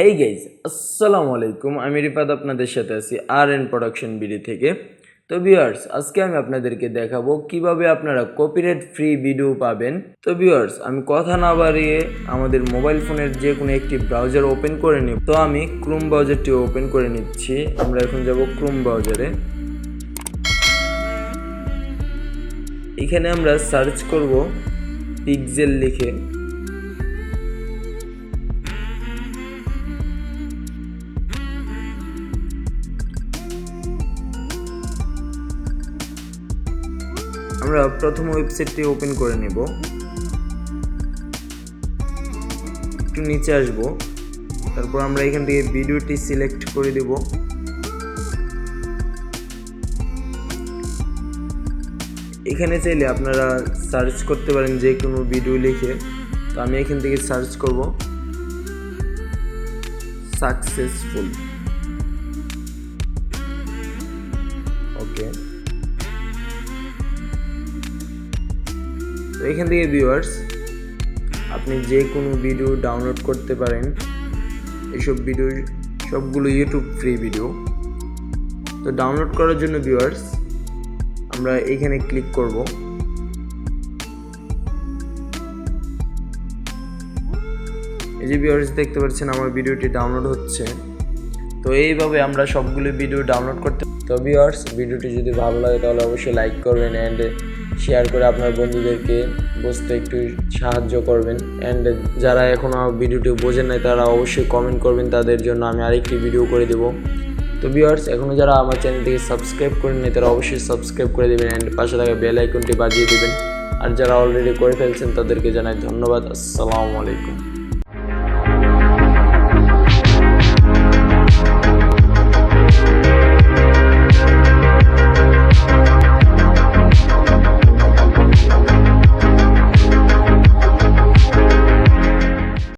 Hey guys, আসসালামু আলাইকুম। আমি রিফাত আপনাদের সাথে আছি আর প্রোডাকশন বিডি থেকে। তো ভিউয়ার্স, আজকে আমি আপনাদেরকে দেখাবো কিভাবে আপনারা কপিরাইট ফ্রি ভিডিও পাবেন। তো ভিউয়ার্স, আমি কথা না বাড়িয়ে আমাদের মোবাইল ফোনের যে কোনো একটি ব্রাউজার ওপেন করে নিব। তো আমি ক্রোম ব্রাউজারটি ওপেন করে নিচ্ছি। আমরা এখন যাব ক্রোম ব্রাউজারে। এখানে আমরা সার্চ করব পিক্সেল লিখে। আমরা প্রথম ওয়েবসাইটটি ওপেন করে নেব। একটু নিচে আসব, তারপর আমরা এখান থেকে ভিডিওটি সিলেক্ট করে দেব। এখানে চাইলে আপনারা সার্চ করতে পারেন যে কোনো ভিডিও লিখে। তো আমি এখান থেকে সার্চ করব সাকসেসফুল। ওকে, তো এখান থেকে ভিউয়ার্স আপনি যে কোনো ভিডিও ডাউনলোড করতে পারেন। এইসব ভিডিও সবগুলো ইউটিউব ফ্রি ভিডিও। তো ডাউনলোড করার জন্য ভিউয়ার্স আমরা এখানে ক্লিক করব। এই যে ভিউয়ার্স দেখতে পাচ্ছেন আমার ভিডিওটি ডাউনলোড হচ্ছে। তো এইভাবে আমরা সবগুলো ভিডিও ডাউনলোড করতে। তো ভিউয়ার্স, ভিডিওটি যদি ভালো লাগে তাহলে অবশ্যই লাইক করবেন অ্যান্ড শেয়ার করে আপনার বন্ধুদেরকে বুঝতে একটু সাহায্য করবেন। অ্যান্ড যারা এখনও ভিডিওটি বোঝেন নাই তারা অবশ্যই কমেন্ট করবেন, তাদের জন্য আমি আরেকটি ভিডিও করে দেব। তো ভিউয়ার্স, এখনও যারা আমার চ্যানেলটিকে সাবস্ক্রাইব করেন নাই তারা অবশ্যই সাবস্ক্রাইব করে দেবেন অ্যান্ড পাশে থাকা বেল আইকনটি বাজিয়ে দেবেন। আর যারা অলরেডি করে ফেলছেন তাদেরকে জানাই ধন্যবাদ। আসসালামু আলাইকুম।